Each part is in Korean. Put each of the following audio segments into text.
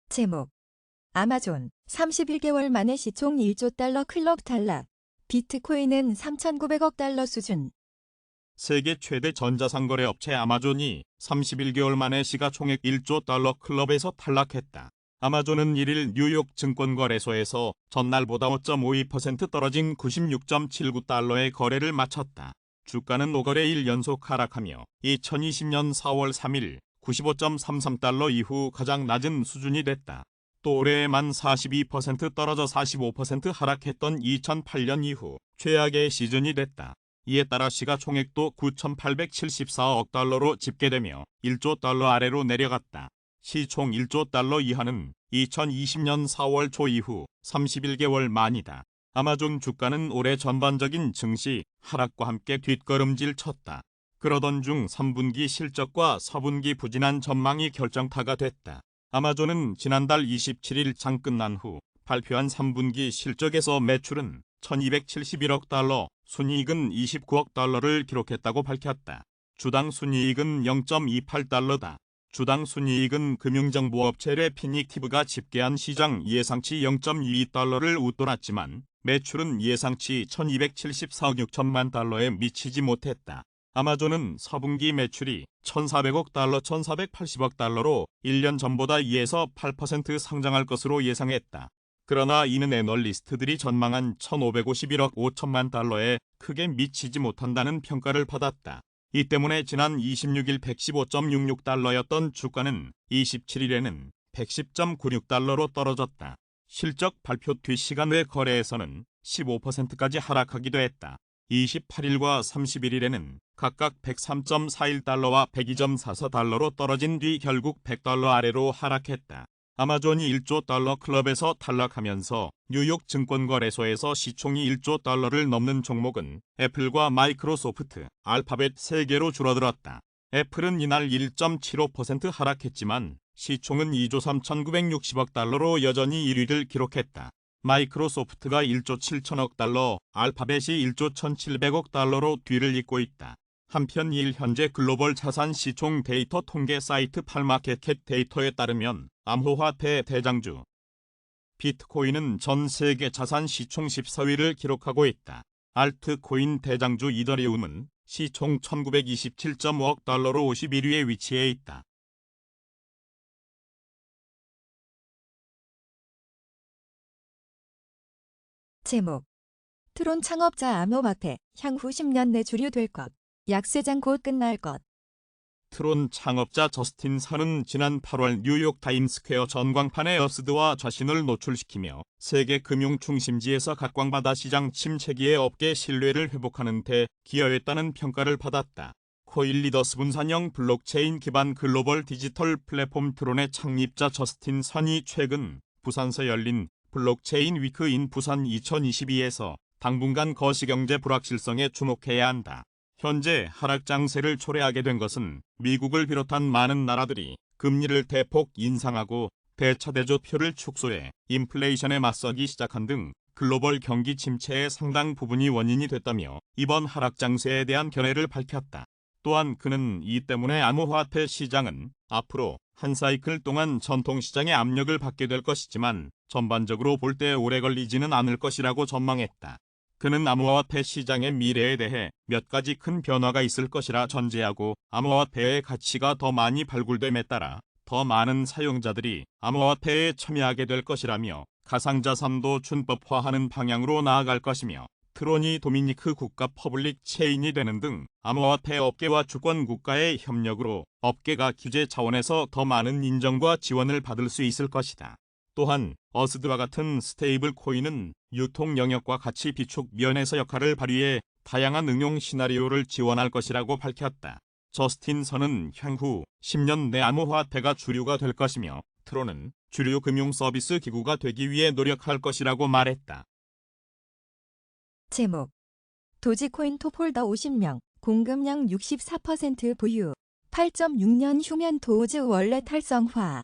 제목 아마존 31개월 만에 시총 1조 달러 클럽 탈락. 비트코인은 3,900억 달러 수준. 세계 최대 전자상거래 업체 아마존이 31개월 만에 시가총액 1조 달러 클럽에서 탈락했다. 아마존은 1일 뉴욕 증권거래소에서 전날보다 5.52% 떨어진 96.79달러의 거래를 마쳤다. 주가는 5거래일 연속 하락하며 2020년 4월 3일 95.33달러 이후 가장 낮은 수준이 됐다. 또 올해 만 42% 떨어져 45% 하락했던 2008년 이후 최악의 시즌이 됐다. 이에 따라 시가총액도 9,874억 달러로 집계되며 1조 달러 아래로 내려갔다. 시총 1조 달러 이하는 2020년 4월 초 이후 31개월 만이다. 아마존 주가는 올해 전반적인 증시 하락과 함께 뒷걸음질 쳤다. 그러던 중 3분기 실적과 4분기 부진한 전망이 결정타가 됐다. 아마존은 지난달 27일 장 끝난 후 발표한 3분기 실적에서 매출은 1,271억 달러, 순이익은 29억 달러를 기록했다고 밝혔다. 주당 순이익은 0.28달러다. 주당 순이익은 금융정보업체 레피닉티브가 집계한 시장 예상치 0.22달러를 웃돌았지만 매출은 예상치 1,274억 6천만 달러에 미치지 못했다. 아마존은 4분기 매출이 1,400억 달러, 1,480억 달러로 1년 전보다 2에서 8% 상장할 것으로 예상했다. 그러나 이는 애널리스트들이 전망한 1,551억 5천만 달러에 크게 미치지 못한다는 평가를 받았다. 이 때문에 지난 26일 115.66달러였던 주가는 27일에는 110.96달러로 떨어졌다. 실적 발표 뒤 시간 외 거래에서는 15%까지 하락하기도 했다. 28일과 31일에는 각각 103.41달러와 102.44달러로 떨어진 뒤 결국 100달러 아래로 하락했다. 아마존이 1조 달러 클럽에서 탈락하면서 뉴욕 증권거래소에서 시총이 1조 달러를 넘는 종목은 애플과 마이크로소프트, 알파벳 3개로 줄어들었다. 애플은 이날 1.75% 하락했지만 시총은 2조 3,960억 달러로 여전히 1위를 기록했다. 마이크로소프트가 1조 7천억 달러, 알파벳이 1조 1,700억 달러로 뒤를 잇고 있다. 한편 현재 글로벌 자산 시총 데이터 통계 사이트 팔마켓캡 데이터에 따르면 암호화폐 대장주 비트코인은 전 세계 자산 시총 14위를 기록하고 있다. 알트코인 대장주 이더리움은 시총 1,927.5억 달러로 51위에 위치해 있다. 제목 트론 창업자 암호화폐 향후 10년 내 주류 될 것. 약세장 곧 끝날 것. 트론 창업자 저스틴 선은 지난 8월 뉴욕 타임스퀘어 전광판에 어스드와 자신을 노출시키며 세계 금융 중심지에서 각광받아 시장 침체기의 업계 신뢰를 회복하는 데 기여했다는 평가를 받았다. 코일리더스 분산형 블록체인 기반 글로벌 디지털 플랫폼 트론의 창립자 저스틴 선이 최근 부산서 열린 블록체인 위크 인 부산 2022에서 당분간 거시경제 불확실성에 주목해야 한다. 현재 하락 장세를 초래하게 된 것은 미국을 비롯한 많은 나라들이 금리를 대폭 인상하고 대차대조표를 축소해 인플레이션에 맞서기 시작한 등 글로벌 경기 침체의 상당 부분이 원인이 됐다며 이번 하락 장세에 대한 견해를 밝혔다. 또한 그는 이 때문에 암호화폐 시장은 앞으로 한 사이클 동안 전통시장의 압력을 받게 될 것이지만 전반적으로 볼 때 오래 걸리지는 않을 것이라고 전망했다. 그는 암호화폐 시장의 미래에 대해 몇 가지 큰 변화가 있을 것이라 전제하고 암호화폐의 가치가 더 많이 발굴됨에 따라 더 많은 사용자들이 암호화폐에 참여하게 될 것이라며 가상자산도 준법화하는 방향으로 나아갈 것이며 트론이 도미니크 국가 퍼블릭 체인이 되는 등 암호화폐 업계와 주권 국가의 협력으로 업계가 규제 차원에서 더 많은 인정과 지원을 받을 수 있을 것이다. 또한 어스드와 같은 스테이블 코인은 유통 영역과 가치 비축 면에서 역할을 발휘해 다양한 응용 시나리오를 지원할 것이라고 밝혔다. 저스틴 선은 향후 10년 내 암호화폐가 주류가 될 것이며 트론은 주류 금융 서비스 기구가 되기 위해 노력할 것이라고 말했다. 제목 도지코인 톱홀더 50명, 공급량 64% 보유. 8.6년 후면 도즈 원래 달성화.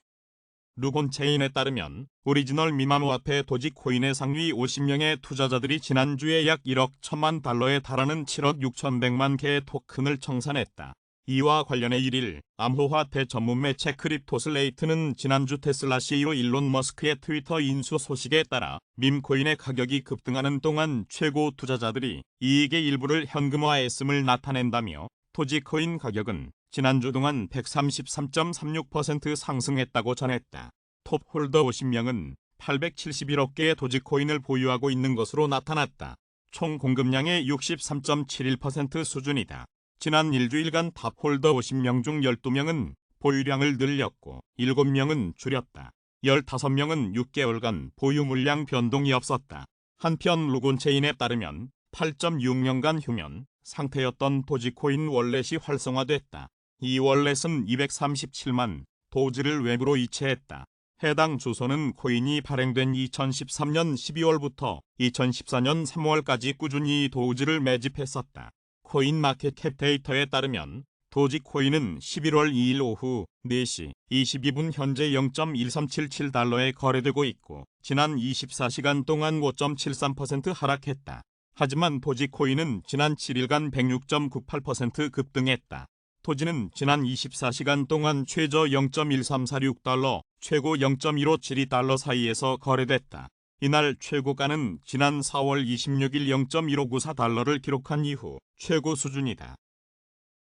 루곤체인에 따르면 오리지널 미암호화폐 도지코인의 상위 50명의 투자자들이 지난주에 약 1억 1천만 달러에 달하는 7억 6,100만 개의 토큰을 청산했다. 이와 관련해 1일 암호화폐 전문 매체 크립토슬레이트는 지난주 테슬라 CEO 일론 머스크의 트위터 인수 소식에 따라 밈코인의 가격이 급등하는 동안 최고 투자자들이 이익의 일부를 현금화했음을 나타낸다며 도지코인 가격은 지난주 동안 133.36% 상승했다고 전했다. 톱홀더 50명은 871억 개의 도지코인을 보유하고 있는 것으로 나타났다. 총 공급량의 63.71% 수준이다. 지난 일주일간 탑홀더 50명 중 12명은 보유량을 늘렸고 7명은 줄였다. 15명은 6개월간 보유 물량 변동이 없었다. 한편 루곤체인에 따르면 8.6년간 휴면 상태였던 도지코인 월렛이 활성화됐다. 이 월렛은 237만 도지를 외부로 이체했다. 해당 주소는 코인이 발행된 2013년 12월부터 2014년 3월까지 꾸준히 도지를 매집했었다. 코인 마켓캡 데이터에 따르면 도지코인은 11월 2일 오후 4시 22분 현재 0.1377달러에 거래되고 있고 지난 24시간 동안 5.73% 하락했다. 하지만 도지코인은 지난 7일간 106.98% 급등했다. 도지는 지난 24시간 동안 최저 0.1346달러, 최고 0.1572달러 사이에서 거래됐다. 이날 최고가는 지난 4월 26일 0.1594달러를 기록한 이후 최고 수준이다.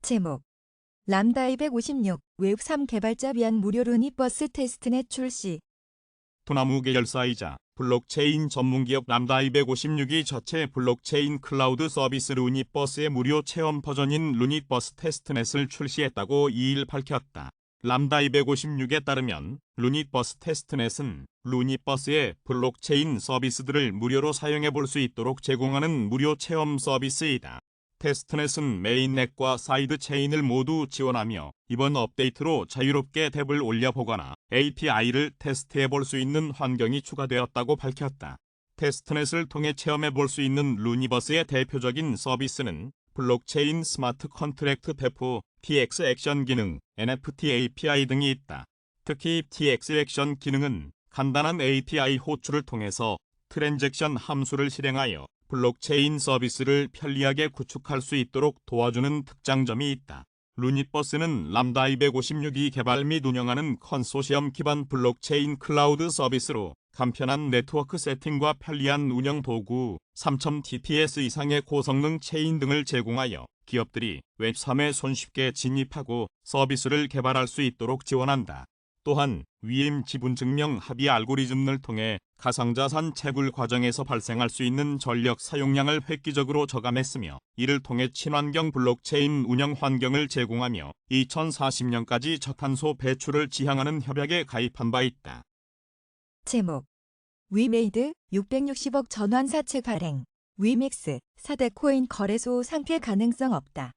제목 람다 256 웹3 개발자 위한 무료 루니버스 테스트넷 출시. 소나무 계열사이자 블록체인 전문기업 람다 256이 자체 블록체인 클라우드 서비스 루니버스의 무료 체험 버전인 루니버스 테스트넷을 출시했다고 2일 밝혔다. 람다 256에 따르면 루니버스 테스트넷은 루니버스의 블록체인 서비스들을 무료로 사용해 볼 수 있도록 제공하는 무료 체험 서비스이다. 테스트넷은 메인넷과 사이드 체인을 모두 지원하며 이번 업데이트로 자유롭게 탭을 올려보거나 API를 테스트해 볼 수 있는 환경이 추가되었다고 밝혔다. 테스트넷을 통해 체험해 볼 수 있는 루니버스의 대표적인 서비스는 블록체인 스마트 컨트랙트 배포, TX 액션 기능, NFT API 등이 있다. 특히 TX 액션 기능은 간단한 API 호출을 통해서 트랜잭션 함수를 실행하여 블록체인 서비스를 편리하게 구축할 수 있도록 도와주는 특장점이 있다. 루니버스는 람다 256이 개발 및 운영하는 컨소시엄 기반 블록체인 클라우드 서비스로 간편한 네트워크 세팅과 편리한 운영 도구, 3000TPS 이상의 고성능 체인 등을 제공하여 기업들이 웹3에 손쉽게 진입하고 서비스를 개발할 수 있도록 지원한다. 또한 위임 지분증명 합의 알고리즘을 통해 가상자산 채굴 과정에서 발생할 수 있는 전력 사용량을 획기적으로 저감했으며 이를 통해 친환경 블록체인 운영 환경을 제공하며 2040년까지 저탄소 배출을 지향하는 협약에 가입한 바 있다. 제목 위메이드 660억 전환사채 발행. 위믹스 4대 코인 거래소 상폐 가능성 없다.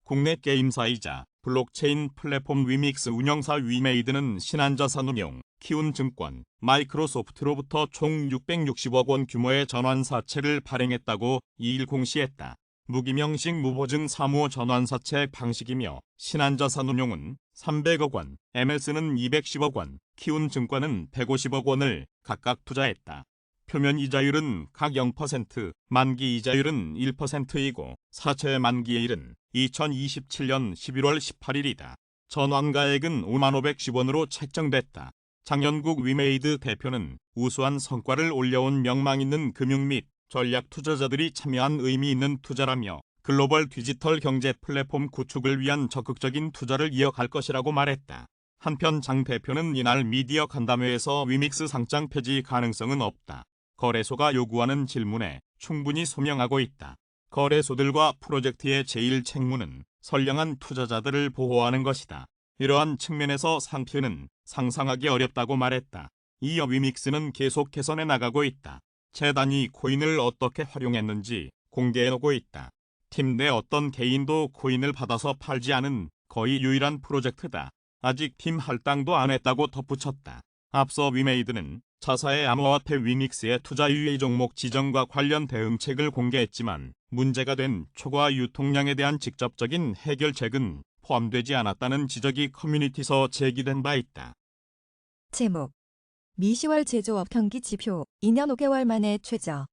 국내 게임사이자 블록체인 플랫폼 위믹스 운영사 위메이드는 신한자산운용, 키움증권, 마이크로소프트로부터 총 660억 원 규모의 전환사채를 발행했다고 2일 공시했다. 무기명식 무보증 사무 전환사채 방식이며 신한자산운용은 300억 원, MS는 210억 원, 키움증권은 150억 원을 각각 투자했다. 표면 이자율은 각 0%, 만기 이자율은 1%이고 사채 만기일은 2027년 11월 18일이다. 전환가액은 5510원으로 책정됐다. 장현국 위메이드 대표는 우수한 성과를 올려온 명망 있는 금융 및 전략 투자자들이 참여한 의미 있는 투자라며 글로벌 디지털 경제 플랫폼 구축을 위한 적극적인 투자를 이어갈 것이라고 말했다. 한편 장 대표는 이날 미디어 간담회에서 위믹스 상장 폐지 가능성은 없다. 거래소가 요구하는 질문에 충분히 소명하고 있다. 거래소들과 프로젝트의 제일 책무는 선량한 투자자들을 보호하는 것이다. 이러한 측면에서 상표는 상상하기 어렵다고 말했다. 이어 위믹스는 계속 개선해 나가고 있다. 재단이 코인을 어떻게 활용했는지 공개해오고 있다. 팀 내 어떤 개인도 코인을 받아서 팔지 않은 거의 유일한 프로젝트다. 아직 팀 할당도 안 했다고 덧붙였다. 앞서 위메이드는 자사의 암호화폐 위믹스의 투자 유예 종목 지정과 관련 대응책을 공개했지만 문제가 된 초과 유통량에 대한 직접적인 해결책은 포함되지 않았다는 지적이 커뮤니티에서 제기된 바 있다. 제목 미 10월 제조업 경기 지표 2년 5개월 만에 최저.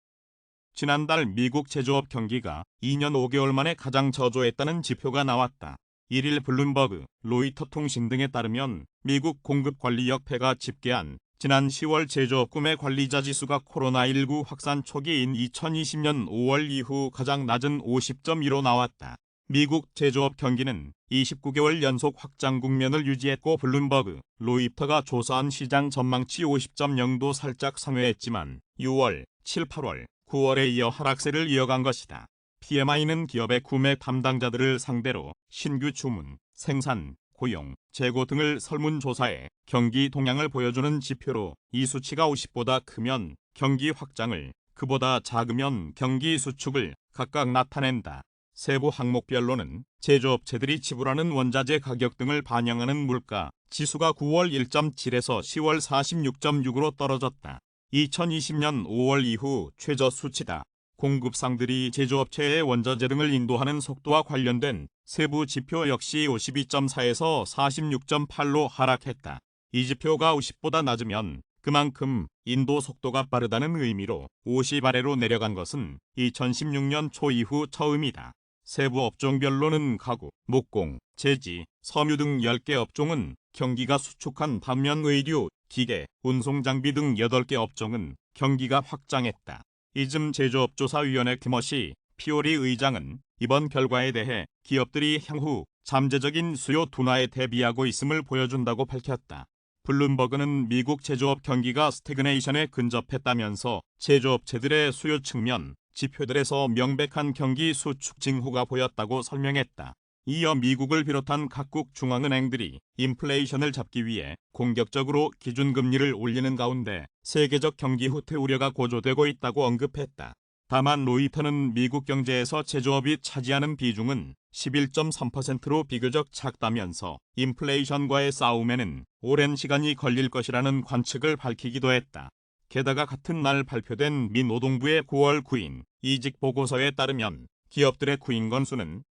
지난달 미국 제조업 경기가 2년 5개월 만에 가장 저조했다는 지표가 나왔다. 1일 블룸버그, 로이터 통신 등에 따르면 미국 공급관리협회가 집계한 지난 10월 제조업 구매 관리자 지수가 코로나19 확산 초기인 2020년 5월 이후 가장 낮은 50.2로 나왔다. 미국 제조업 경기는 29개월 연속 확장 국면을 유지했고 블룸버그, 로이터가 조사한 시장 전망치 50.0도 살짝 상회했지만 6월, 7, 8월, 9월에 이어 하락세를 이어간 것이다. PMI는 기업의 구매 담당자들을 상대로 신규 주문, 생산, 고용, 재고 등을 설문조사해 경기 동향을 보여주는 지표로 이 수치가 50보다 크면 경기 확장을, 그보다 작으면 경기 수축을 각각 나타낸다. 세부 항목별로는 제조업체들이 지불하는 원자재 가격 등을 반영하는 물가 지수가 9월 1.7에서 10월 46.6으로 떨어졌다. 2020년 5월 이후 최저 수치다. 공급상들이 제조업체의 원자재 등을 인도하는 속도와 관련된 세부 지표 역시 52.4에서 46.8로 하락했다. 이 지표가 50보다 낮으면 그만큼 인도 속도가 빠르다는 의미로 50 아래로 내려간 것은 2016년 초 이후 처음이다. 세부 업종별로는 가구, 목공, 제지, 섬유 등 10개 업종은 경기가 수축한 반면 의류, 기계, 운송장비 등 8개 업종은 경기가 확장했다. 이즘 제조업조사위원회 티머시 피오리 의장은 이번 결과에 대해 기업들이 향후 잠재적인 수요 둔화에 대비하고 있음을 보여준다고 밝혔다. 블룸버그는 미국 제조업 경기가 스태그네이션에 근접했다면서 제조업체들의 수요 측면 지표들에서 명백한 경기 수축 징후가 보였다고 설명했다. 이어 미국을 비롯한 각국 중앙은행들이 인플레이션을 잡기 위해 공격적으로 기준금리를 올리는 가운데 세계적 경기 후퇴 우려가 고조되고 있다고 언급했다. 다만 로이터는 미국 경제에서 제조업이 차지하는 비중은 11.3%로 비교적 작다면서 인플레이션과의 싸움에는 오랜 시간이 걸릴 것이라는 관측을 밝히기도 했다. 게다가 같은 날 발표된 미 노동부의 9월 구인 이직 보고서에 따르면 기업들의 구인 건수는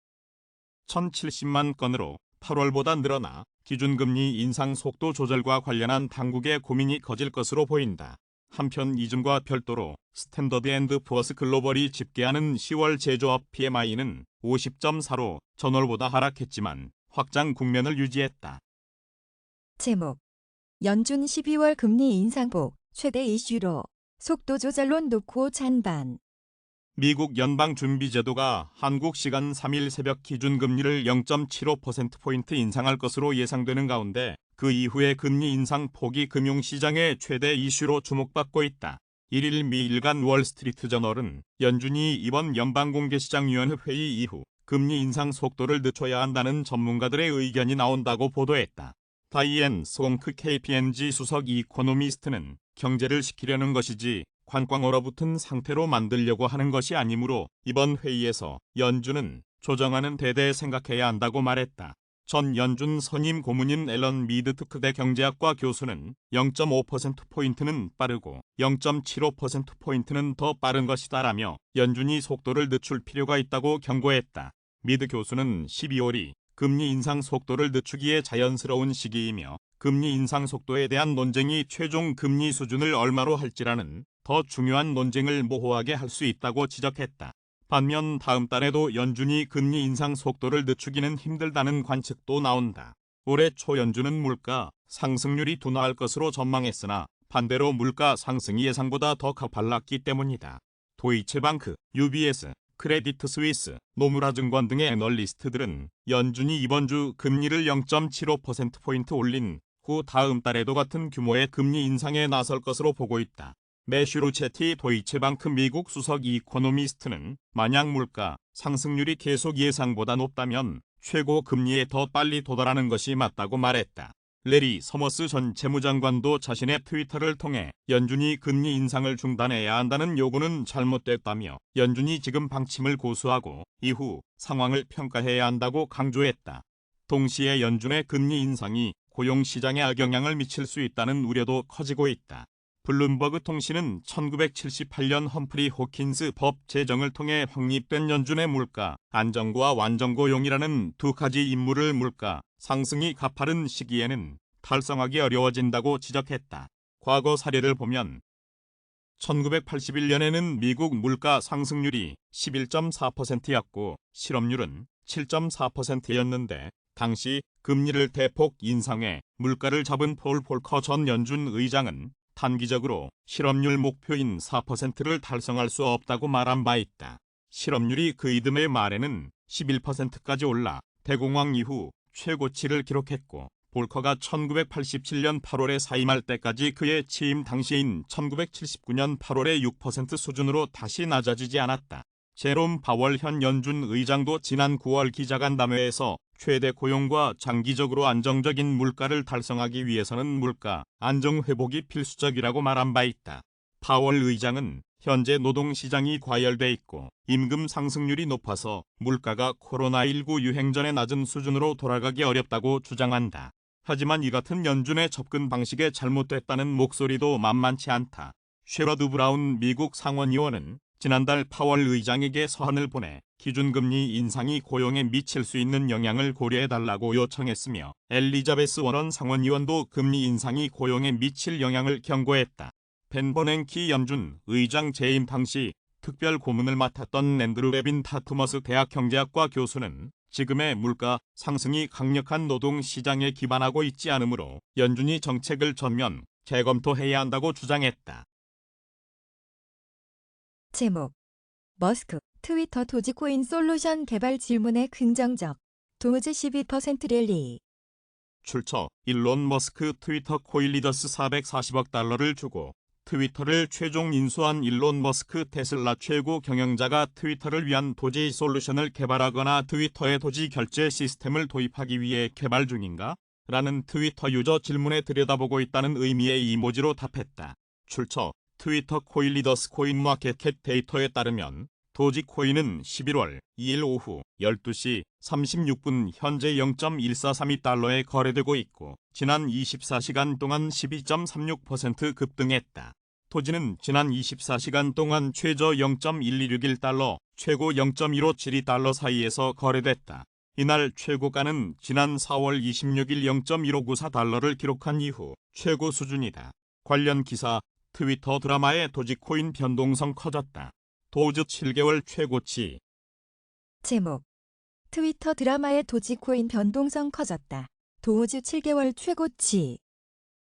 1,070만 건으로 8월보다 늘어나 기준금리 인상 속도 조절과 관련한 당국의 고민이 커질 것으로 보인다. 한편 이즘과 별도로 스탠더드 앤드 푸어스 글로벌이 집계하는 10월 제조업 PMI는 50.4로 전월보다 하락했지만 확장 국면을 유지했다. 제목 연준 12월 금리 인상폭 최대 이슈로 속도 조절론 놓고 찬반. 미국 연방준비제도가 한국 시간 3일 새벽 기준금리를 0.75%포인트 인상할 것으로 예상되는 가운데 그 이후의 금리 인상 폭이 금융시장의 최대 이슈로 주목받고 있다. 1일 미 일간 월스트리트저널은 연준이 이번 연방공개시장위원회 회의 이후 금리 인상 속도를 늦춰야 한다는 전문가들의 의견이 나온다고 보도했다. 다이앤 송크 KPMG 수석 이코노미스트는 경제를 시키려는 것이지 관광 얼어붙은 상태로 만들려고 하는 것이 아니므로 이번 회의에서 연준은 조정하는 대대 생각해야 한다고 말했다. 전 연준 선임 고문인 앨런 미드 특대 경제학과 교수는 0.5%포인트는 빠르고 0.75%포인트는 더 빠른 것이다라며 연준이 속도를 늦출 필요가 있다고 경고했다. 미드 교수는 12월이 금리 인상 속도를 늦추기에 자연스러운 시기이며 금리 인상 속도에 대한 논쟁이 최종 금리 수준을 얼마로 할지라는 더 중요한 논쟁을 모호하게 할 수 있다고 지적했다. 반면 다음 달에도 연준이 금리 인상 속도를 늦추기는 힘들다는 관측도 나온다. 올해 초 연준은 물가 상승률이 둔화할 것으로 전망했으나 반대로 물가 상승이 예상보다 더 가팔랐기 때문이다. 도이체방크, UBS, 크레디트 스위스, 노무라 증권 등의 애널리스트들은 연준이 이번 주 금리를 0.75%포인트 올린 후 다음 달에도 같은 규모의 금리 인상에 나설 것으로 보고 있다. 매슈 루체티 도이체방크 미국 수석 이코노미스트는 만약 물가 상승률이 계속 예상보다 높다면 최고 금리에 더 빨리 도달하는 것이 맞다고 말했다. 레리 서머스 전 재무장관도 자신의 트위터를 통해 연준이 금리 인상을 중단해야 한다는 요구는 잘못됐다며 연준이 지금 방침을 고수하고 이후 상황을 평가해야 한다고 강조했다. 동시에 연준의 금리 인상이 고용시장에 악영향을 미칠 수 있다는 우려도 커지고 있다. 블룸버그 통신은 1978년 험프리 호킨스 법 제정을 통해 확립된 연준의 물가 안정과 완전고용이라는 두 가지 임무를 물가 상승이 가파른 시기에는 달성하기 어려워진다고 지적했다. 과거 사례를 보면 1981년에는 미국 물가 상승률이 11.4%였고 실업률은 7.4%였는데 당시 금리를 대폭 인상해 물가를 잡은 폴 폴커 전 연준 의장은 단기적으로 실업률 목표인 4%를 달성할 수 없다고 말한 바 있다. 실업률이 그 이듬해 말에는 11%까지 올라 대공황 이후 최고치를 기록했고 볼커가 1987년 8월에 사임할 때까지 그의 취임 당시인 1979년 8월의 6% 수준으로 다시 낮아지지 않았다. 제롬 파월 현 연준 의장도 지난 9월 기자간담회에서 최대 고용과 장기적으로 안정적인 물가를 달성하기 위해서는 물가 안정 회복이 필수적이라고 말한 바 있다. 파월 의장은 현재 노동시장이 과열돼 있고 임금 상승률이 높아서 물가가 코로나19 유행 전의 낮은 수준으로 돌아가기 어렵다고 주장한다. 하지만 이 같은 연준의 접근 방식에 잘못됐다는 목소리도 만만치 않다. 셰러드 브라운 미국 상원의원은 지난달 파월 의장에게 서한을 보내 기준금리 인상이 고용에 미칠 수 있는 영향을 고려해달라고 요청했으며 엘리자베스 워런 상원의원도 금리 인상이 고용에 미칠 영향을 경고했다. 벤 버냉키 연준 의장 재임 당시 특별 고문을 맡았던 앤드루 레빈 타투머스 대학 경제학과 교수는 지금의 물가 상승이 강력한 노동 시장에 기반하고 있지 않으므로 연준이 정책을 전면 재검토해야 한다고 주장했다. 제목 머스크 트위터 도지코인 솔루션 개발 질문에 긍정적 도즈 12% 랠리. 출처 일론 머스크 트위터 코인 리더스 440억 달러를 주고 트위터를 최종 인수한 일론 머스크 테슬라 최고 경영자가 트위터를 위한 도지 솔루션을 개발하거나 트위터의 도지 결제 시스템을 도입하기 위해 개발 중인가? 라는 트위터 유저 질문에 들여다보고 있다는 의미의 이모지로 답했다. 출처 트위터 코인 리더스 코인 마켓캡 데이터에 따르면 도지코인은 11월 2일 오후 12시 36분 현재 0.1432달러에 거래되고 있고 지난 24시간 동안 12.36% 급등했다. 도지는 지난 24시간 동안 최저 0.1261달러, 최고 0.1572달러 사이에서 거래됐다. 이날 최고가는 지난 4월 26일 0.1594달러를 기록한 이후 최고 수준이다. 관련 기사 트위터 드라마의 도지코인 변동성 커졌다. 도즈 7개월 최고치. 제목 트위터 드라마의 도지코인 변동성 커졌다. 도즈 7개월 최고치.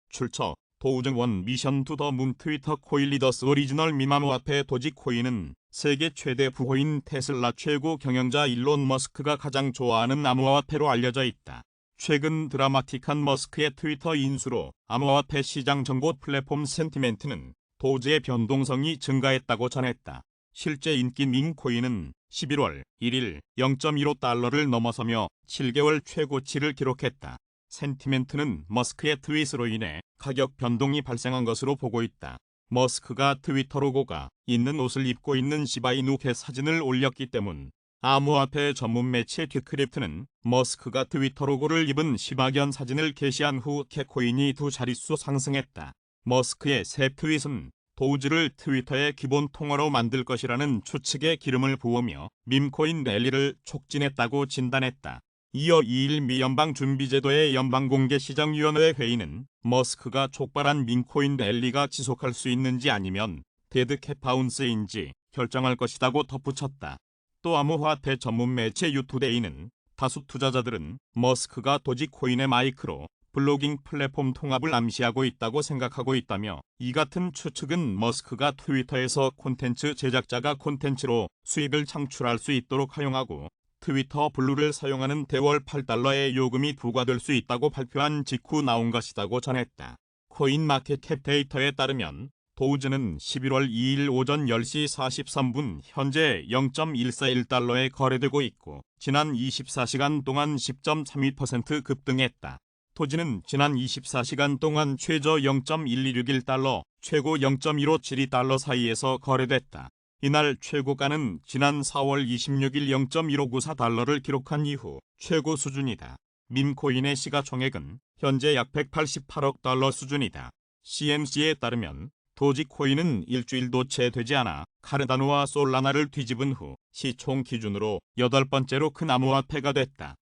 출처 도우즈 원 미션 투 더 문 트위터 코인 리더스 오리지널 미마모화폐 도지코인은 세계 최대 부호인 테슬라 최고 경영자 일론 머스크가 가장 좋아하는 암호화폐로 알려져 있다. 최근 드라마틱한 머스크의 트위터 인수로 암호화폐 시장 정보 플랫폼 센티멘트는 도즈의 변동성이 증가했다고 전했다. 실제 인기 밍코인은 11월 1일 0.15달러를 넘어서며 7개월 최고치를 기록했다. 센티멘트는 머스크의 트윗으로 인해 가격 변동이 발생한 것으로 보고 있다. 머스크가 트위터 로고가 있는 옷을 입고 있는 시바이누 개 사진을 올렸기 때문. 암호화폐 전문 매체 듀크립트는 머스크가 트위터 로고를 입은 시바견 사진을 게시한 후 개코인이 두 자릿수 상승했다. 머스크의 새 트윗은 도우즈를 트위터의 기본 통화로 만들 것이라는 추측에 기름을 부으며 밈코인 랠리를 촉진했다고 진단했다. 이어 2일 미 연방준비제도의 연방공개시장위원회 회의는 머스크가 촉발한 밈코인 랠리가 지속할 수 있는지 아니면 데드캣 바운스인지 결정할 것이라고 덧붙였다. 또 암호화폐 전문 매체 유투데이는 다수 투자자들은 머스크가 도지코인의 마이크로 블로깅 플랫폼 통합을 암시하고 있다고 생각하고 있다며 이 같은 추측은 머스크가 트위터에서 콘텐츠 제작자가 콘텐츠로 수익을 창출할 수 있도록 허용하고 트위터 블루를 사용하는 대월 8달러의 요금이 부과될 수 있다고 발표한 직후 나온 것이라고 전했다. 코인마켓캡 데이터에 따르면 도우즈는 11월 2일 오전 10시 43분 현재 0.141달러에 거래되고 있고 지난 24시간 동안 10.32% 급등했다. 도지는 지난 24시간 동안 최저 0.1261달러, 최고 0.1572달러 사이에서 거래됐다. 이날 최고가는 지난 4월 26일 0.1594달러를 기록한 이후 최고 수준이다. 밈코인의 시가총액은 현재 약 188억 달러 수준이다. CNC에 따르면 도지코인은 일주일도 채 되지 않아 카르다노와 솔라나를 뒤집은 후 시총 기준으로 8번째로 큰 암호화폐가 됐다.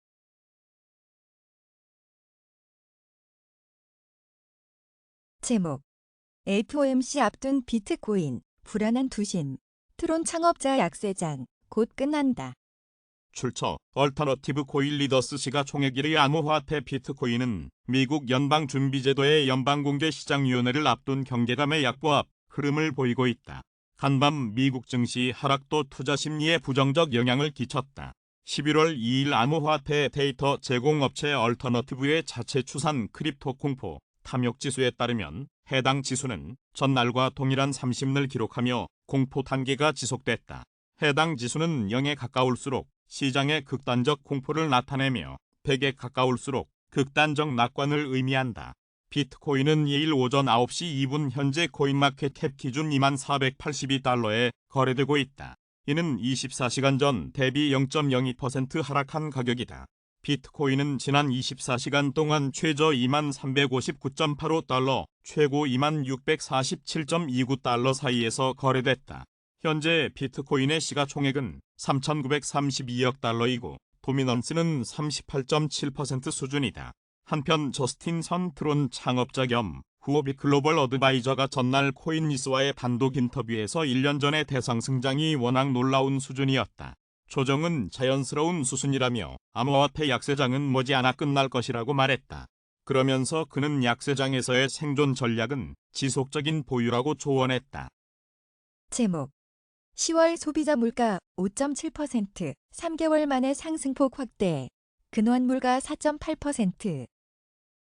제목 FOMC 앞둔 비트코인 불안한 투신. 트론 창업자 약세장 곧 끝난다. 출처 얼터너티브 코인 리더스 시가총액 1위 암호화폐 비트코인은 미국 연방준비제도의 연방공개시장위원회를 앞둔 경계감의 약보합 흐름을 보이고 있다. 간밤 미국 증시 하락도 투자 심리에 부정적 영향을 끼쳤다. 11월 2일 암호화폐 데이터 제공업체 얼터너티브의 자체 추산 크립토 공포 탐욕지수에 따르면 해당 지수는 전날과 동일한 30를 기록하며 공포 단계가 지속됐다. 해당 지수는 0에 가까울수록 시장의 극단적 공포를 나타내며 100에 가까울수록 극단적 낙관을 의미한다. 비트코인은 2일 오전 9시 2분 현재 코인마켓캡 기준 2482달러에 거래되고 있다. 이는 24시간 전 대비 0.02% 하락한 가격이다. 비트코인은 지난 24시간 동안 최저 2359.85달러, 최고 2647.29달러 사이에서 거래됐다. 현재 비트코인의 시가총액은 3,932억 달러이고 도미넌스는 38.7% 수준이다. 한편 저스틴 선 트론 창업자 겸 후오비 글로벌 어드바이저가 전날 코인니스와의 단독 인터뷰에서 1년 전의 대상승장이 워낙 놀라운 수준이었다. 조정은 자연스러운 수순이라며 암호화폐 약세장은 머지않아 끝날 것이라고 말했다. 그러면서 그는 약세장에서의 생존 전략은 지속적인 보유라고 조언했다. 제목 10월 소비자 물가 5.7%, 3개월 만에 상승폭 확대. 근원 물가 4.8%.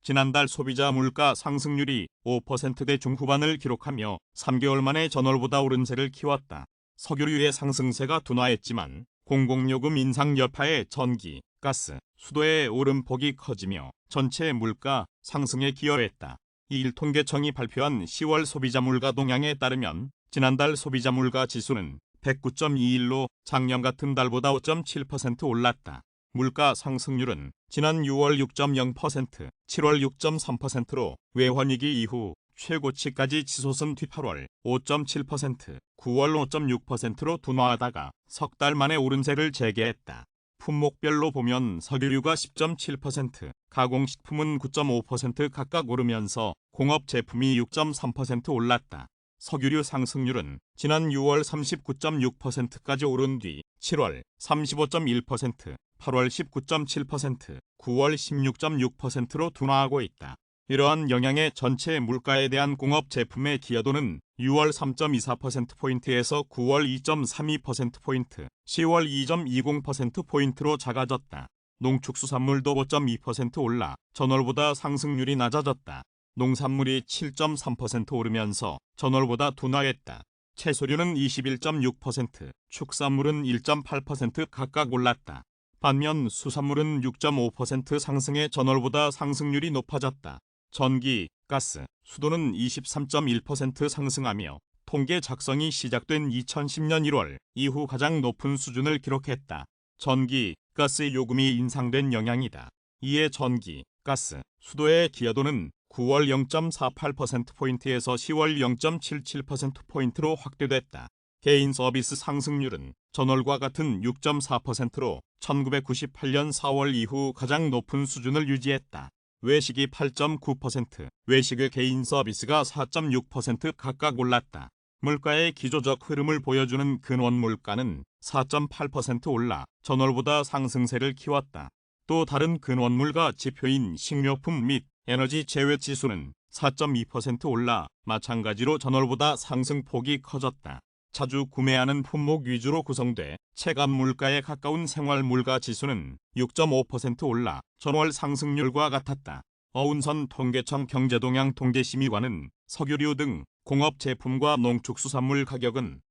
지난달 소비자 물가 상승률이 5%대 중후반을 기록하며 3개월 만에 전월보다 오른세를 키웠다. 석유류의 상승세가 둔화했지만 공공요금 인상 여파에 전기, 가스, 수도의 오름폭이 커지며 전체 물가 상승에 기여했다. 2일 통계청이 발표한 10월 소비자 물가 동향에 따르면 지난달 소비자 물가 지수는 109.21로 작년 같은 달보다 5.7% 올랐다. 물가 상승률은 지난 6월 6.0%, 7월 6.3%로 외환위기 이후 최고치까지 치솟은 뒤 8월 5.7%, 9월 5.6%로 둔화하다가 석 달 만에 오른세를 재개했다. 품목별로 보면 석유류가 10.7%, 가공식품은 9.5% 각각 오르면서 공업 제품이 6.3% 올랐다. 석유류 상승률은 지난 6월 39.6%까지 오른 뒤 7월 35.1%, 8월 19.7%, 9월 16.6%로 둔화하고 있다. 이러한 영향의 전체 물가에 대한 공업 제품의 기여도는 6월 3.24%포인트에서 9월 2.32%포인트, 10월 2.20%포인트로 작아졌다. 농축수산물도 5.2% 올라 전월보다 상승률이 낮아졌다. 농산물이 7.3% 오르면서 전월보다 둔화했다. 채소류는 21.6%, 축산물은 1.8% 각각 올랐다. 반면 수산물은 6.5% 상승해 전월보다 상승률이 높아졌다. 전기, 가스, 수도는 23.1% 상승하며 통계 작성이 시작된 2010년 1월 이후 가장 높은 수준을 기록했다. 전기, 가스 요금이 인상된 영향이다. 이에 전기, 가스, 수도의 기여도는 9월 0.48%포인트에서 10월 0.77%포인트로 확대됐다. 개인 서비스 상승률은 전월과 같은 6.4%로 1998년 4월 이후 가장 높은 수준을 유지했다. 외식이 8.9%, 외식의 개인 서비스가 4.6% 각각 올랐다. 물가의 기조적 흐름을 보여주는 근원 물가는 4.8% 올라 전월보다 상승세를 키웠다. 또 다른 근원 물가 지표인 식료품 및 에너지 제외 지수는 4.2% 올라 마찬가지로 전월보다 상승폭이 커졌다. 자주 구매하는 품목 위주로 구성돼 체감 물가에 가까운 생활 물가 지수는 6.5% 올라 전월 상승률과 같았다. 어운선 통계청 경제동향 통계심의관은 석유류 등 공업 제품과 농축수산물 가격은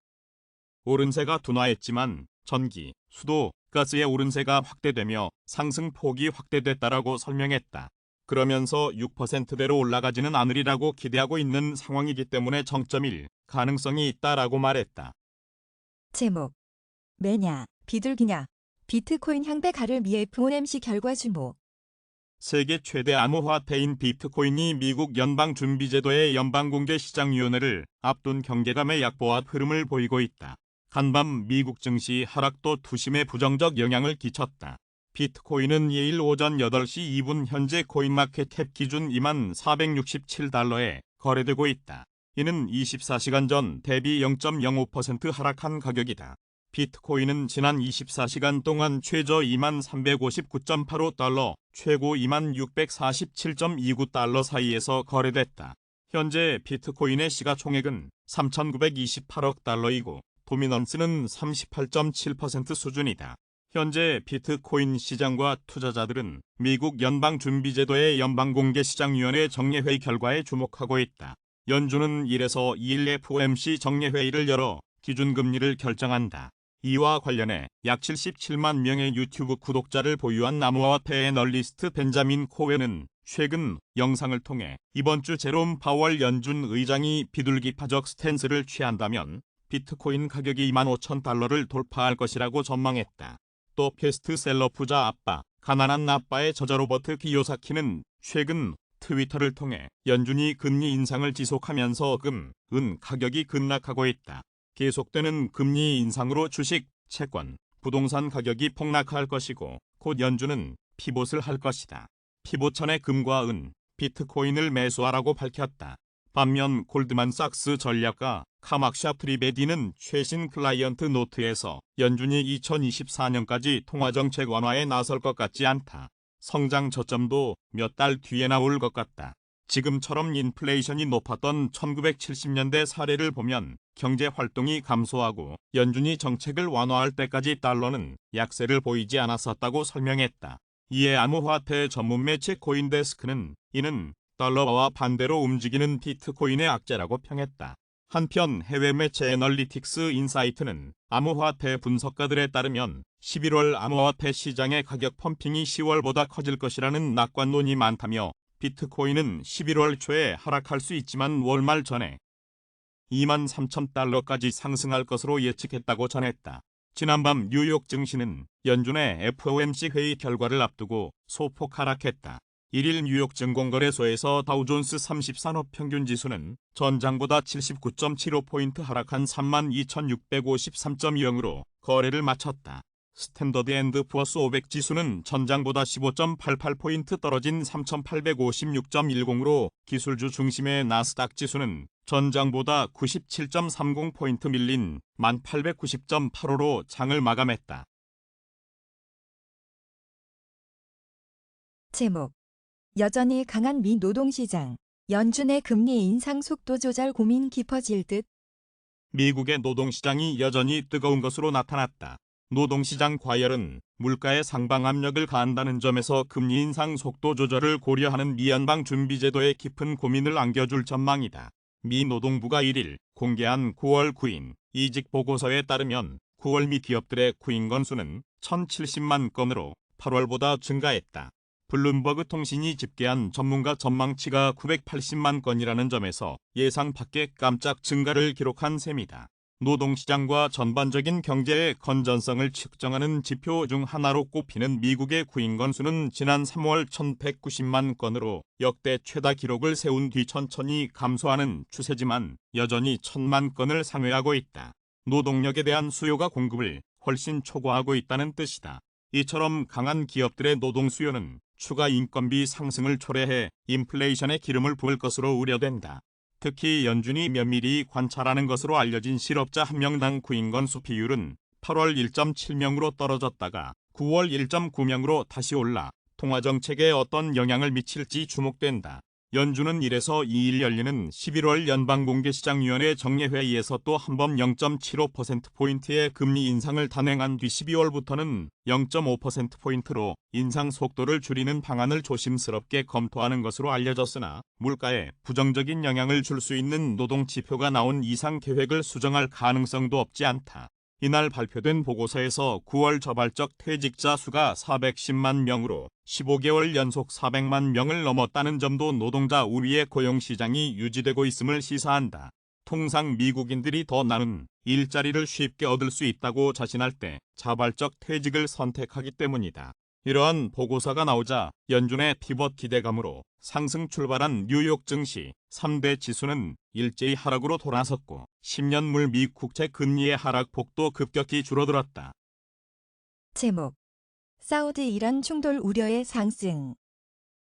오른세가 둔화했지만 전기, 수도, 가스의 오른세가 확대되며 상승폭이 확대됐다라고 설명했다. 그러면서 6%대로 올라가지는 않으리라고 기대하고 있는 상황이기 때문에 정점일 가능성이 있다라고 말했다. 제목 매냐, 비둘기냐, 비트코인 향배 가를 미 FOMC 결과 주목. 세계 최대 암호화폐인 비트코인이 미국 연방준비제도의 연방공개시장위원회를 앞둔 경계감의 약보합 흐름을 보이고 있다. 간밤 미국 증시 하락도 투심에 부정적 영향을 끼쳤다. 비트코인은 2일 오전 8시 2분 현재 코인마켓캡 기준 2467달러에 거래되고 있다. 이는 24시간 전 대비 0.05% 하락한 가격이다. 비트코인은 지난 24시간 동안 최저 2359.85달러, 최고 2647.29달러 사이에서 거래됐다. 현재 비트코인의 시가총액은 3,928억 달러이고 도미넌스는 38.7% 수준이다. 현재 비트코인 시장과 투자자들은 미국 연방준비제도의 연방공개시장위원회 정례회의 결과에 주목하고 있다. 연준은 1에서 2일 FOMC 정례회의를 열어 기준금리를 결정한다. 이와 관련해 약 77만 명의 유튜브 구독자를 보유한 암호화폐 애널리스트 벤자민 코웨는 최근 영상을 통해 이번 주 제롬 파월 연준 의장이 비둘기파적 스탠스를 취한다면 비트코인 가격이 25,000달러를 돌파할 것이라고 전망했다. 또 베스트셀러 부자 아빠, 가난한 아빠의 저자 로버트 키요사키는 최근 트위터를 통해 연준이 금리 인상을 지속하면서 금, 은 가격이 급락하고 있다. 계속되는 금리 인상으로 주식, 채권, 부동산 가격이 폭락할 것이고 곧 연준은 피봇을 할 것이다. 피봇 전에 금과 은, 비트코인을 매수하라고 밝혔다. 반면 골드만삭스 전략가 카막샤 프리베디는 최신 클라이언트 노트에서 연준이 2024년까지 통화정책 완화에 나설 것 같지 않다. 성장 저점도 몇 달 뒤에 나올 것 같다. 지금처럼 인플레이션이 높았던 1970년대 사례를 보면 경제 활동이 감소하고 연준이 정책을 완화할 때까지 달러는 약세를 보이지 않았었다고 설명했다. 이에 암호화폐 전문 매체 코인데스크는 이는 달러와 반대로 움직이는 비트코인의 악재라고 평했다. 한편 해외 매체 애널리틱스 인사이트는 암호화폐 분석가들에 따르면 11월 암호화폐 시장의 가격 펌핑이 10월보다 커질 것이라는 낙관론이 많다며 비트코인은 11월 초에 하락할 수 있지만 월말 전에 23,000달러까지 상승할 것으로 예측했다고 전했다. 지난밤 뉴욕 증시는 연준의 FOMC 회의 결과를 앞두고 소폭 하락했다. 1일 뉴욕 증권거래소에서 다우존스 30산업 평균지수는 전장보다 79.75포인트 하락한 32,653.0으로 거래를 마쳤다. 스탠더드 앤드 푸어스 500 지수는 전장보다 15.88포인트 떨어진 3,856.10으로 기술주 중심의 나스닥 지수는 전장보다 97.30포인트 밀린 1,890.85로 장을 마감했다. 제목. 여전히 강한 미 노동시장. 연준의 금리 인상 속도 조절 고민 깊어질 듯. 미국의 노동시장이 여전히 뜨거운 것으로 나타났다. 노동시장 과열은 물가의 상방 압력을 가한다는 점에서 금리 인상 속도 조절을 고려하는 미 연방준비제도의 깊은 고민을 안겨줄 전망이다. 미 노동부가 1일 공개한 9월 구인 이직 보고서에 따르면 9월 미 기업들의 구인 건수는 1,070만 건으로 8월보다 증가했다. 블룸버그 통신이 집계한 전문가 전망치가 980만 건이라는 점에서 예상 밖의 깜짝 증가를 기록한 셈이다. 노동시장과 전반적인 경제의 건전성을 측정하는 지표 중 하나로 꼽히는 미국의 구인 건수는 지난 3월 1,190만 건으로 역대 최다 기록을 세운 뒤 천천히 감소하는 추세지만 여전히 1,000만 건을 상회하고 있다. 노동력에 대한 수요가 공급을 훨씬 초과하고 있다는 뜻이다. 이처럼 강한 기업들의 노동 수요는 추가 인건비 상승을 초래해 인플레이션에 기름을 부을 것으로 우려된다. 특히 연준이 면밀히 관찰하는 것으로 알려진 실업자 한 명당 구인 건수 비율은 8월 1.7명으로 떨어졌다가 9월 1.9명으로 다시 올라 통화정책에 어떤 영향을 미칠지 주목된다. 연준은 1에서 2일 열리는 11월 연방공개시장위원회 정례회의에서 또 한 번 0.75%포인트의 금리 인상을 단행한 뒤 12월부터는 0.5%포인트로 인상 속도를 줄이는 방안을 조심스럽게 검토하는 것으로 알려졌으나 물가에 부정적인 영향을 줄 수 있는 노동지표가 나온 이상 계획을 수정할 가능성도 없지 않다. 이날 발표된 보고서에서 9월 저발적 퇴직자 수가 410만 명으로 15개월 연속 400만 명을 넘었다는 점도 노동자 우위의 고용시장이 유지되고 있음을 시사한다. 통상 미국인들이 더 나은 일자리를 쉽게 얻을 수 있다고 자신할 때 자발적 퇴직을 선택하기 때문이다. 이러한 보고서가 나오자 연준의 피벗 기대감으로 상승 출발한 뉴욕 증시 3대 지수는 일제히 하락으로 돌아섰고 10년물 미 국채 금리의 하락폭도 급격히 줄어들었다. 제목. 사우디-이란 충돌 우려의 상승.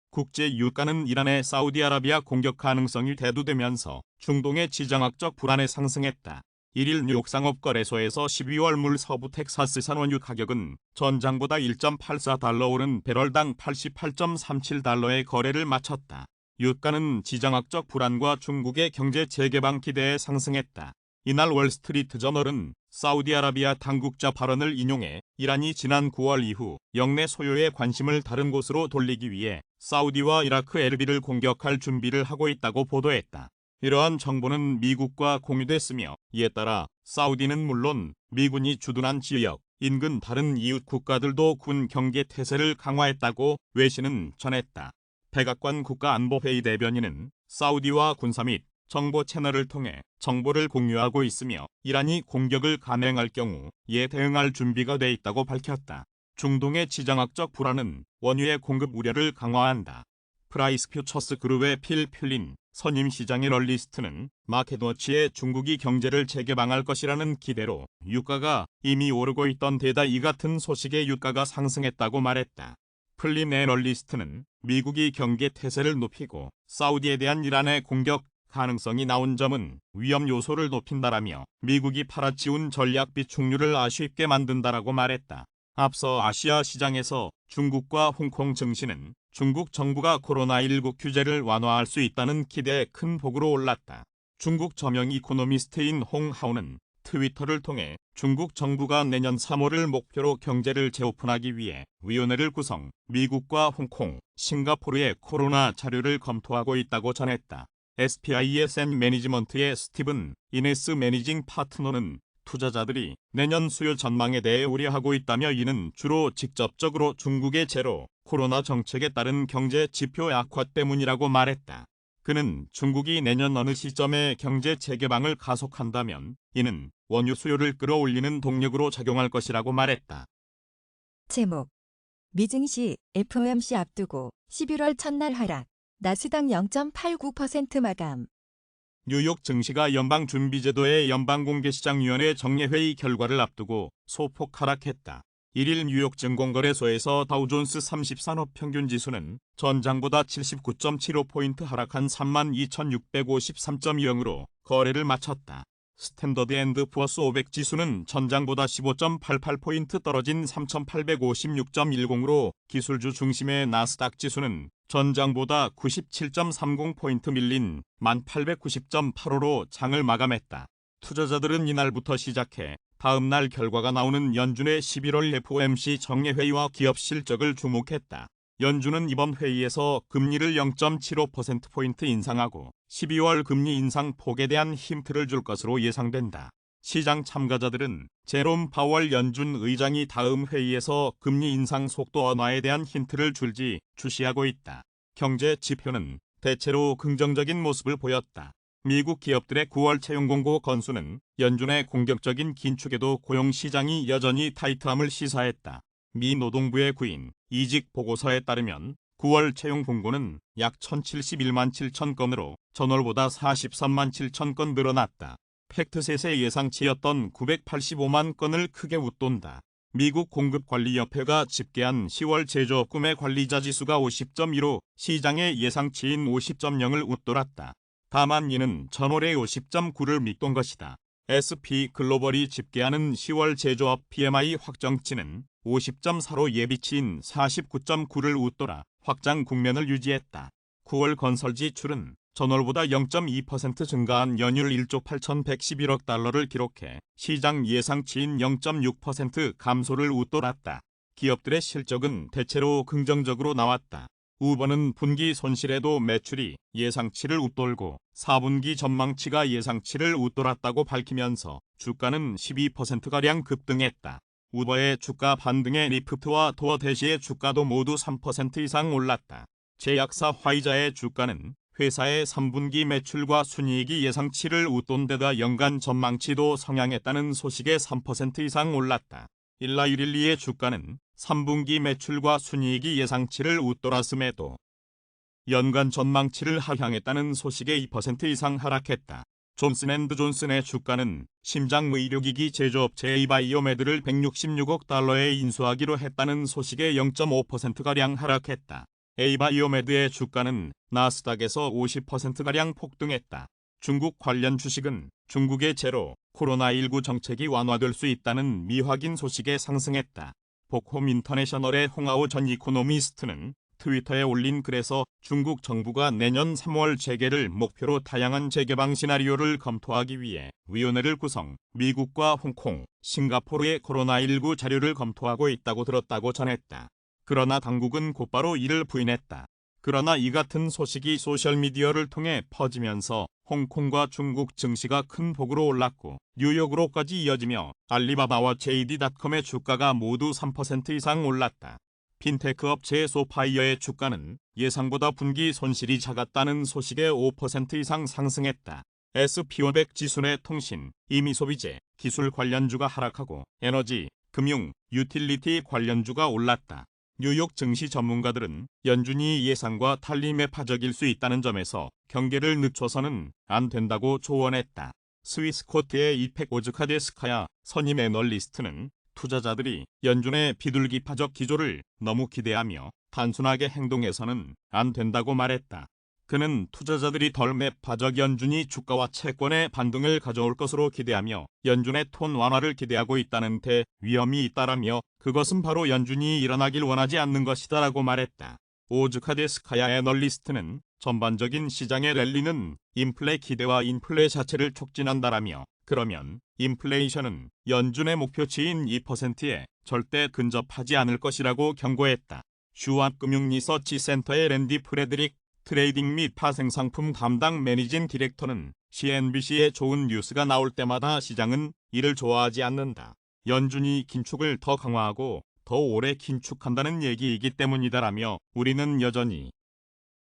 국제 유가는 이란의 사우디아라비아 공격 가능성이 대두되면서 중동의 지정학적 불안에 상승했다. 1일 뉴욕 상업거래소에서 12월 물 서부 텍사스산 원유 가격은 전장보다 1.84달러 오른 배럴당 88.37달러의 거래를 마쳤다. 유가는 지정학적 불안과 중국의 경제 재개방 기대에 상승했다. 이날 월스트리트저널은 사우디아라비아 당국자 발언을 인용해 이란이 지난 9월 이후 영내 소요의 관심을 다른 곳으로 돌리기 위해 사우디와 이라크 에르빌을 공격할 준비를 하고 있다고 보도했다. 이러한 정보는 미국과 공유됐으며 이에 따라 사우디는 물론 미군이 주둔한 지역, 인근 다른 이웃 국가들도 군 경계 태세를 강화했다고 외신은 전했다. 백악관 국가안보회의 대변인은 사우디와 군사 및 정보 채널을 통해 정보를 공유하고 있으며 이란이 공격을 감행할 경우 이에 대응할 준비가 돼 있다고 밝혔다. 중동의 지정학적 불안은 원유의 공급 우려를 강화한다. 프라이스 퓨처스 그룹의 필 필린 선임 시장의 럴리스트는 마켓워치의 중국이 경제를 재개방할 것이라는 기대로 유가가 이미 오르고 있던 데다 이 같은 소식에 유가가 상승했다고 말했다. 플린의 럴리스트는 미국이 경계 태세를 높이고 사우디에 대한 이란의 공격 가능성이 나온 점은 위험 요소를 높인다라며 미국이 팔아치운 전략 비축류를 아쉽게 만든다라고 말했다. 앞서 아시아 시장에서 중국과 홍콩 증시는 중국 정부가 코로나19 규제를 완화할 수 있다는 기대에 큰 폭으로 올랐다. 중국 저명 이코노미스트인 홍하오는 트위터를 통해 중국 정부가 내년 3월을 목표로 경제를 재오픈하기 위해 위원회를 구성, 미국과 홍콩, 싱가포르의 코로나 자료를 검토하고 있다고 전했다. SPISN 매니지먼트의 스티븐 이네스 매니징 파트너는 투자자들이 내년 수요 전망에 대해 우려하고 있다며 이는 주로 직접적으로 중국의 제로 코로나 정책에 따른 경제 지표 악화 때문이라고 말했다. 그는 중국이 내년 어느 시점에 경제 재개방을 가속한다면 이는 원유 수요를 끌어올리는 동력으로 작용할 것이라고 말했다. 제목 미증시 FOMC 앞두고 11월 첫날 하락. 나스닥 0.89% 마감. 뉴욕 증시가 연방준비제도의 연방공개시장위원회 정례회의 결과를 앞두고 소폭 하락했다. 1일 뉴욕 증권거래소에서 다우존스 30산업평균지수는 전장보다 79.75포인트 하락한 32,653.20으로 거래를 마쳤다. 스탠더드 앤드 푸어스 500 지수는 전장보다 15.88포인트 떨어진 3,856.10으로 기술주 중심의 나스닥 지수는 전장보다 97.30포인트 밀린 1,890.85로 장을 마감했다. 투자자들은 이날부터 시작해 다음 날 결과가 나오는 연준의 11월 FOMC 정례회의와 기업 실적을 주목했다. 연준은 이번 회의에서 금리를 0.75%포인트 인상하고 12월 금리 인상 폭에 대한 힌트를 줄 것으로 예상된다. 시장 참가자들은 제롬 파월 연준 의장이 다음 회의에서 금리 인상 속도 완화에 대한 힌트를 줄지 주시하고 있다. 경제 지표는 대체로 긍정적인 모습을 보였다. 미국 기업들의 9월 채용 공고 건수는 연준의 공격적인 긴축에도 고용 시장이 여전히 타이트함을 시사했다. 미 노동부의 구인 이직 보고서에 따르면 9월 채용 공고는 약 1,071만 7천 건으로 전월보다 43만 7천 건 늘어났다. 팩트셋의 예상치였던 985만 건을 크게 웃돈다. 미국 공급관리협회가 집계한 10월 제조업 구매 관리자 지수가 50.2로 시장의 예상치인 50.0을 웃돌았다. 다만 이는 전월의 50.9를 밑돈 것이다. S&P 글로벌이 집계하는 10월 제조업 PMI 확정치는 50.4로 예비치인 49.9를 웃돌아 확장 국면을 유지했다. 9월 건설 지출은 전월보다 0.2% 증가한 연율 1조 8,111억 달러를 기록해 시장 예상치인 0.6% 감소를 웃돌았다. 기업들의 실적은 대체로 긍정적으로 나왔다. 우버는 분기 손실에도 매출이 예상치를 웃돌고 4분기 전망치가 예상치를 웃돌았다고 밝히면서 주가는 12%가량 급등했다. 우버의 주가 반등에 리프트와 도어대시의 주가도 모두 3% 이상 올랐다. 제약사 화이자의 주가는 회사의 3분기 매출과 순이익이 예상치를 웃돈 데다 연간 전망치도 성향했다는 소식에 3% 이상 올랐다. 일라유릴리의 주가는 3분기 매출과 순이익이 예상치를 웃돌았음에도 연간 전망치를 하향했다는 소식에 2% 이상 하락했다. 존슨앤드존슨의 주가는 심장 의료기기 제조업체 에이바이오메드를 166억 달러에 인수하기로 했다는 소식에 0.5%가량 하락했다. 에이바이오메드의 주가는 나스닥에서 50%가량 폭등했다. 중국 관련 주식은 중국의 제로 코로나19 정책이 완화될 수 있다는 미확인 소식에 상승했다. 복홈 인터내셔널의 홍아오 전 이코노미스트는 트위터에 올린 글에서 중국 정부가 내년 3월 재개를 목표로 다양한 재개방 시나리오를 검토하기 위해 위원회를 구성, 미국과 홍콩, 싱가포르의 코로나19 자료를 검토하고 있다고 들었다고 전했다. 그러나 당국은 곧바로 이를 부인했다. 그러나 이 같은 소식이 소셜미디어를 통해 퍼지면서 홍콩과 중국 증시가 큰 폭으로 올랐고 뉴욕으로까지 이어지며 알리바바와 JD.com의 주가가 모두 3% 이상 올랐다. 핀테크 업체 소파이어의 주가는 예상보다 분기 손실이 작았다는 소식에 5% 이상 상승했다. SP500 지수 내 통신, 임의소비재, 기술 관련주가 하락하고 에너지, 금융, 유틸리티 관련주가 올랐다. 뉴욕 증시 전문가들은 연준이 예상과 달리 매파적일 수 있다는 점에서 경계를 늦춰서는 안 된다고 조언했다. 스위스코트의 이펙 오즈카데스카야 선임 애널리스트는 투자자들이 연준의 비둘기파적 기조를 너무 기대하며 단순하게 행동해서는 안 된다고 말했다. 그는 투자자들이 덜 매파적 연준이 주가와 채권의 반등을 가져올 것으로 기대하며 연준의 톤 완화를 기대하고 있다는 데 위험이 있다라며 그것은 바로 연준이 일어나길 원하지 않는 것이다라고 말했다. 오즈카데스카야 애널리스트는 전반적인 시장의 랠리는 인플레 기대와 인플레 자체를 촉진한다라며 그러면 인플레이션은 연준의 목표치인 2%에 절대 근접하지 않을 것이라고 경고했다. 슈왑 금융리서치 센터의 랜디 프레드릭 트레이딩 및 파생상품 담당 매니징 디렉터는 CNBC에 좋은 뉴스가 나올 때마다 시장은 이를 좋아하지 않는다. 연준이 긴축을 더 강화하고 더 오래 긴축한다는 얘기이기 때문이다라며 우리는 여전히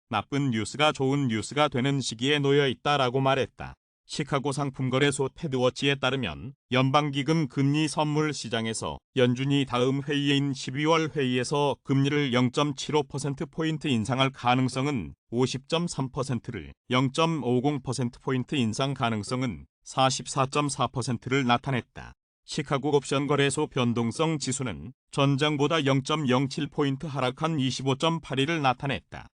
나쁜 뉴스가 좋은 뉴스가 되는 시기에 놓여 있다라고 말했다. 시카고 상품거래소 테드워치에 따르면 연방기금 금리 선물 시장에서 연준이 다음 회의인 12월 회의에서 금리를 0.75%포인트 인상할 가능성은 50.3%를, 0.50%포인트 인상 가능성은 44.4%를 나타냈다. 시카고 옵션 거래소 변동성 지수는 전장보다 0.07포인트 하락한 25.81을 나타냈다.